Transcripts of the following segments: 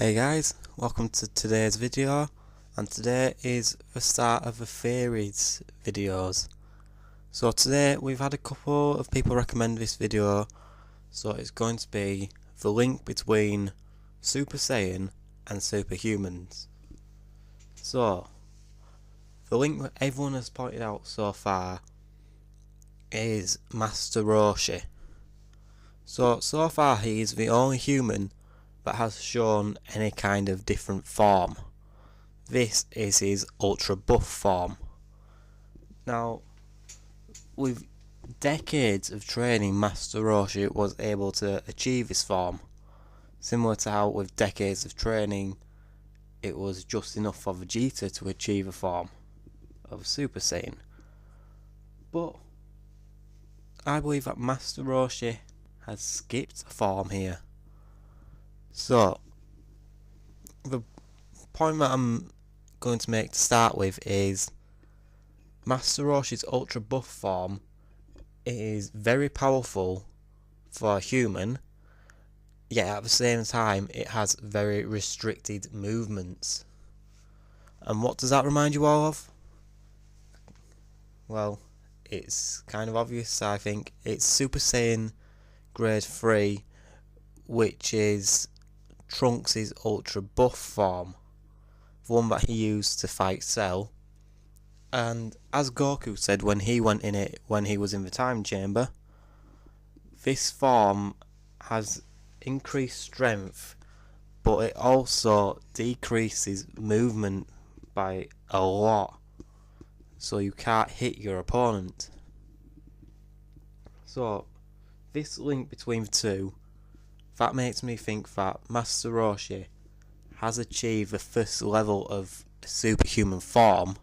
Hey guys, welcome to today's video, and today is the start of the theories videos. So today we've had a couple of people recommend this video, so it's going to be the link between Super Saiyan and superhumans. So the link that everyone has pointed out so far is Master Roshi. So far he is the only human that has shown any kind of different form. This is his ultra buff form. Now, with decades of training, Master Roshi was able to achieve his form. Similar to how with decades of training, it was just enough for Vegeta to achieve a form of Super Saiyan. But I believe that Master Roshi has skipped a form here. So, the point that I'm going to make to start with is Master Roshi's ultra buff form is very powerful for a human, yet at the same time it has very restricted movements. And what does that remind you all of? Well, it's kind of obvious, I think. It's Super Saiyan Grade 3, which is Trunks' ultra buff form, the one that he used to fight Cell. And as Goku said when he went in it when he was in the time chamber, this form has increased strength, but it also decreases movement by a lot, so you can't hit your opponent. So this link between the two, that makes me think that Master Roshi has achieved the first level of superhuman form,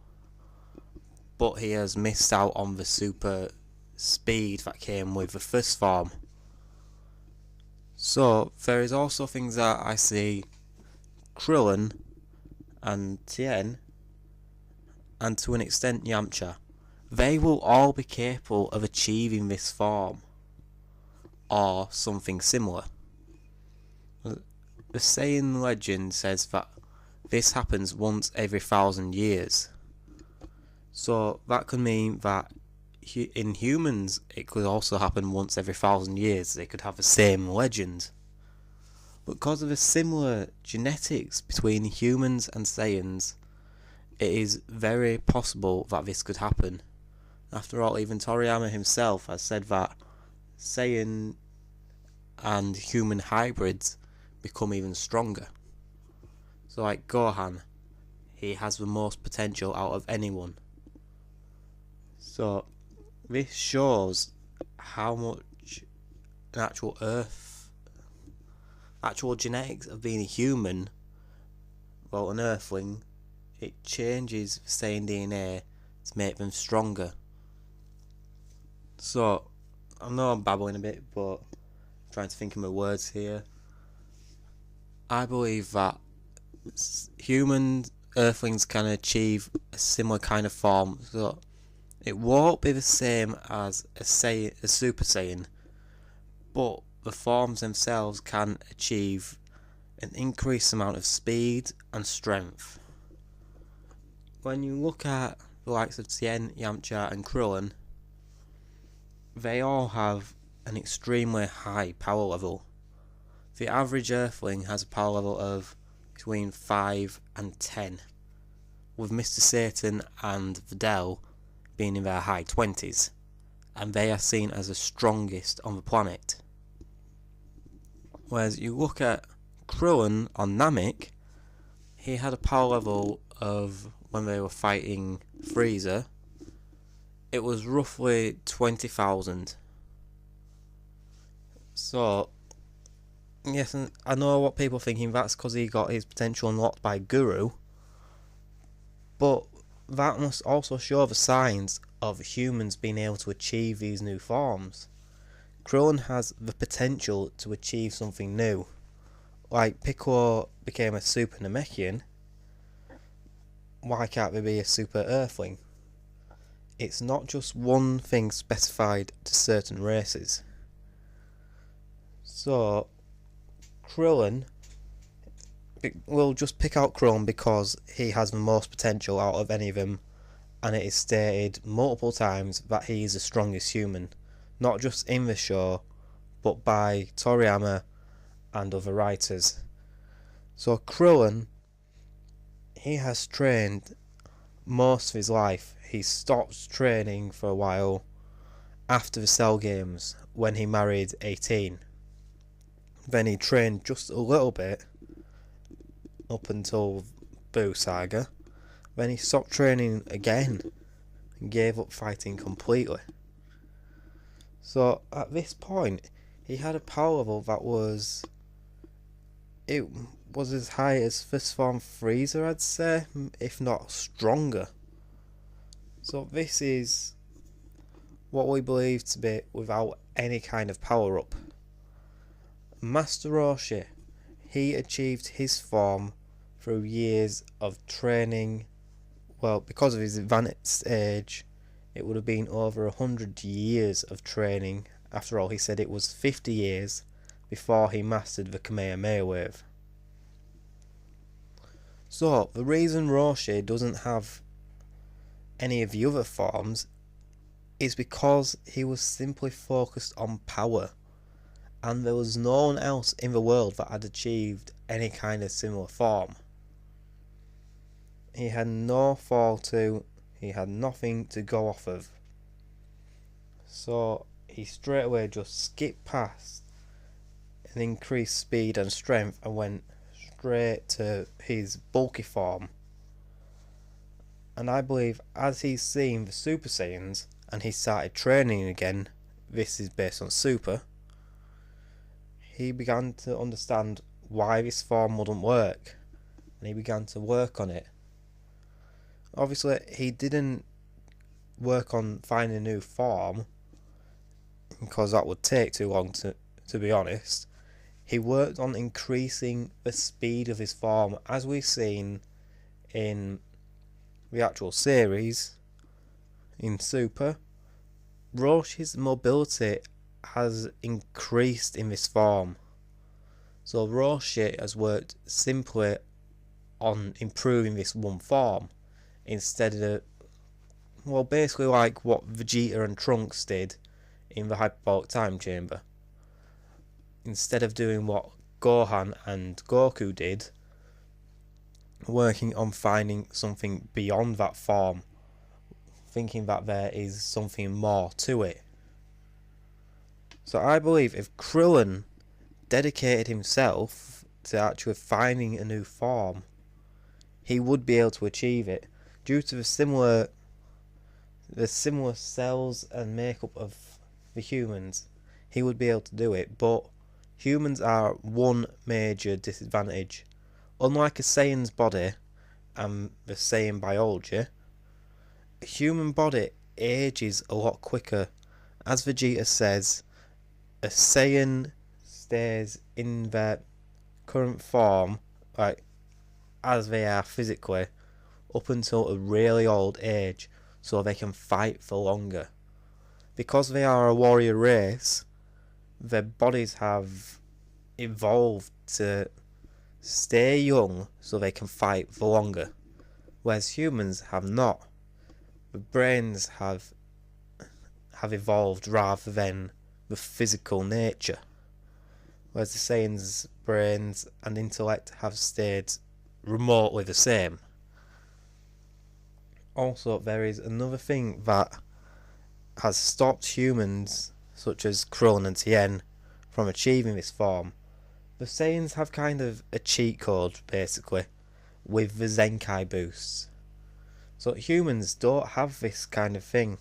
but he has missed out on the super speed that came with the first form. So there is also things that I see Krillin and Tien, and to an extent Yamcha, they will all be capable of achieving this form or something similar. The Saiyan legend says that this happens once every 1,000 years. So that could mean that in humans it could also happen once every 1,000 years. They could have the same legend. But because of the similar genetics between humans and Saiyans, it is very possible that this could happen. After all, even Toriyama himself has said that Saiyan and human hybrids become even stronger. So like Gohan, he has the most potential out of anyone. So this shows how much an actual genetics of being a human, well, an earthling, it changes Saiyan DNA to make them stronger. So I know I'm babbling a bit, but I'm trying to think of my words here. I believe that human earthlings can achieve a similar kind of form, so it won't be the same as a Super Saiyan, but the forms themselves can achieve an increased amount of speed and strength. When you look at the likes of Tien, Yamcha and Krillin, they all have an extremely high power level. The average earthling has a power level of between 5 and 10, with Mr. Satan and Videl being in their high 20s, and they are seen as the strongest on the planet. Whereas you look at Krillin on Namek, he had a power level of, when they were fighting Frieza, it was roughly 20,000. So yes, and I know what people are thinking, that's because he got his potential unlocked by Guru, but that must also show the signs of humans being able to achieve these new forms. Krillin has the potential to achieve something new. Like Piccolo became a Super Namekian, why can't there be a Super Earthling? It's not just one thing specified to certain races. So Krillin we'll just pick out Krillin because he has the most potential out of any of them, and it is stated multiple times that he is the strongest human, not just in the show, but by Toriyama and other writers. So Krillin, he has trained most of his life. He stopped training for a while after the Cell Games when he married 18. Then he trained just a little bit up until Boo Saga. Then he stopped training again and gave up fighting completely. So at this point, he had a power level that was as high as First Form Freezer, I'd say, if not stronger. So this is what we believe to be without any kind of power up. Master Roshi, he achieved his form through years of training. Well, because of his advanced age, it would have been over 100 years of training. After all, he said it was 50 years before he mastered the Kamehameha wave. So, the reason Roshi doesn't have any of the other forms is because he was simply focused on power, and there was no one else in the world that had achieved any kind of similar form. He had no fall to, he had nothing to go off of. So he straight away just skipped past an increased speed and strength and went straight to his bulky form. And I believe as he's seen the Super Saiyans and he started training again, this is based on Super, he began to understand why this form wouldn't work, and he began to work on it. Obviously, he didn't work on finding a new form, because that would take too long to be honest. He worked on increasing the speed of his form, as we've seen in the actual series. In Super, Roshi's mobility has increased in this form. So Roshi has worked simply on improving this one form, instead of, well, basically like what Vegeta and Trunks did in the Hyperbolic Time Chamber. Instead of doing what Gohan and Goku did, working on finding something beyond that form, thinking that there is something more to it. So I believe if Krillin dedicated himself to actually finding a new form, he would be able to achieve it, due to the similar cells and makeup of the humans. He would be able to do it, but humans are one major disadvantage. Unlike a Saiyan's body and the Saiyan biology, a human body ages a lot quicker. As Vegeta says, a Saiyan stays in their current form, like as they are physically, up until a really old age, so they can fight for longer. Because they are a warrior race, their bodies have evolved to stay young so they can fight for longer, whereas humans have not. The brains have evolved rather than the physical nature, whereas the Saiyans' brains and intellect have stayed remotely the same. Also, there is another thing that has stopped humans, such as Krillin and Tien, from achieving this form. The Saiyans have kind of a cheat code, basically, with the Zenkai boosts. So humans don't have this kind of thing,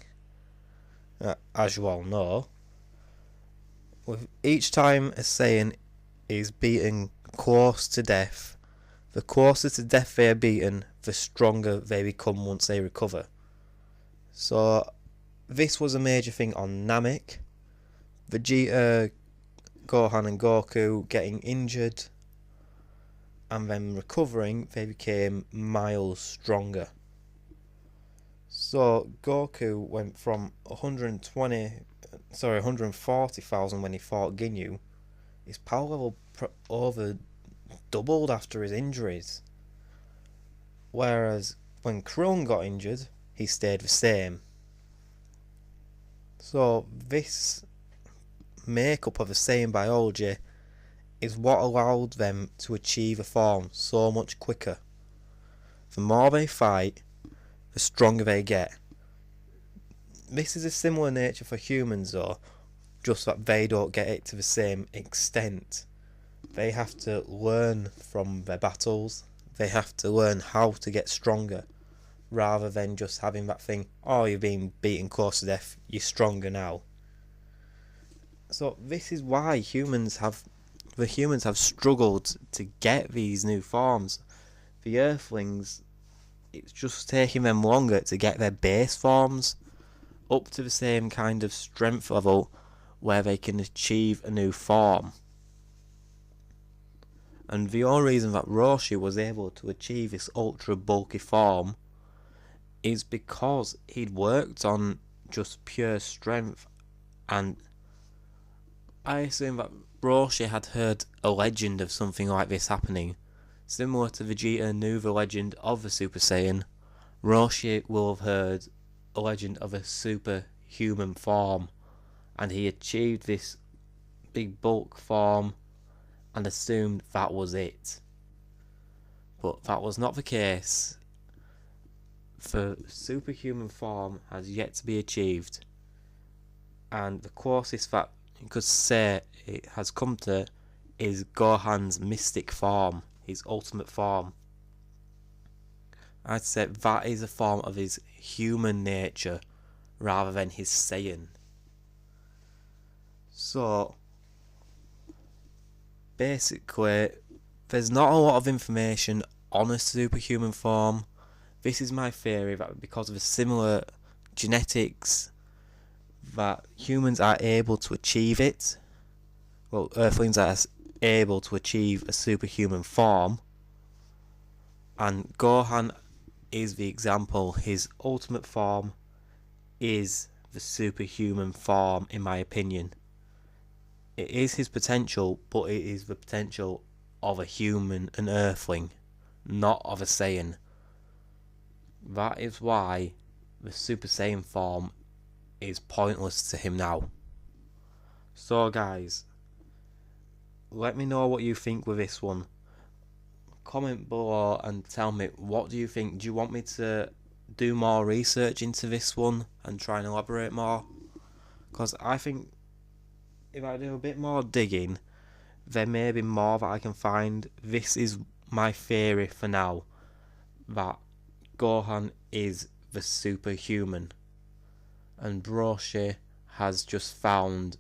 as you all know. With each time a Saiyan is beaten close to death, the closer to death they are beaten, the stronger they become once they recover. So this was a major thing on Namek. Vegeta, Gohan and Goku getting injured and then recovering, they became miles stronger. So Goku went from 140,000 when he fought Ginyu. His power level over doubled after his injuries. Whereas when Krillin got injured, he stayed the same. So this makeup of the Saiyan biology is what allowed them to achieve a form so much quicker. The more they fight, the stronger they get. This is a similar nature for humans though, just that they don't get it to the same extent. They have to learn from their battles, they have to learn how to get stronger, rather than just having that thing, oh, you've been beaten close to death, you're stronger now. So this is why the humans have struggled to get these new forms. The Earthlings, it's just taking them longer to get their base forms up to the same kind of strength level where they can achieve a new form. And the only reason that Roshi was able to achieve this ultra bulky form is because he'd worked on just pure strength, and I assume that Roshi had heard a legend of something like this happening. Similar to Vegeta knew the legend of the Super Saiyan, Roshi will have heard a legend of a superhuman form, and he achieved this big bulk form and assumed that was it. But that was not the case. The superhuman form has yet to be achieved, and the closest that you could say it has come to is Gohan's mystic form, his ultimate form. I'd say that is a form of his human nature rather than his Saiyan. So basically, there's not a lot of information on a superhuman form. This is my theory, that because of the similar genetics, that humans are able to achieve it. Well, Earthlings are able to achieve a superhuman form, and Gohan is the example. His ultimate form is the superhuman form, in my opinion. It is his potential, but it is the potential of a human, an Earthling, not of a Saiyan. That is why the Super Saiyan form is pointless to him now. So guys, let me know what you think with this one. Comment below and tell me, what do you think? Do you want me to do more research into this one and try and elaborate more? Because I think if I do a bit more digging, there may be more that I can find. This is my theory for now, that Gohan is the superhuman, and Roshi has just found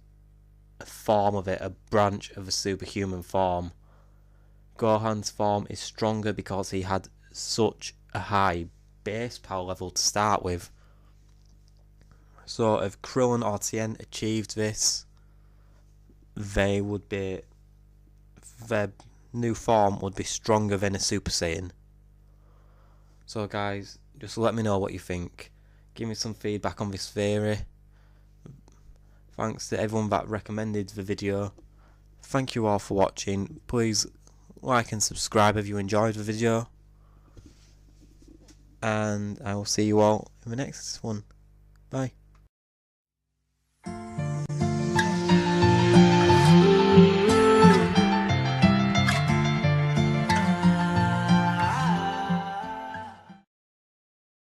a form of it, a branch of a superhuman form. Gohan's form is stronger because he had such a high base power level to start with. So if Krillin or Tien achieved this, their new form would be stronger than a Super Saiyan. So guys, just let me know what you think. Give me some feedback on this theory. Thanks to everyone that recommended the video. Thank you all for watching. Please like and subscribe if you enjoyed the video. And I will see you all in the next one. Bye.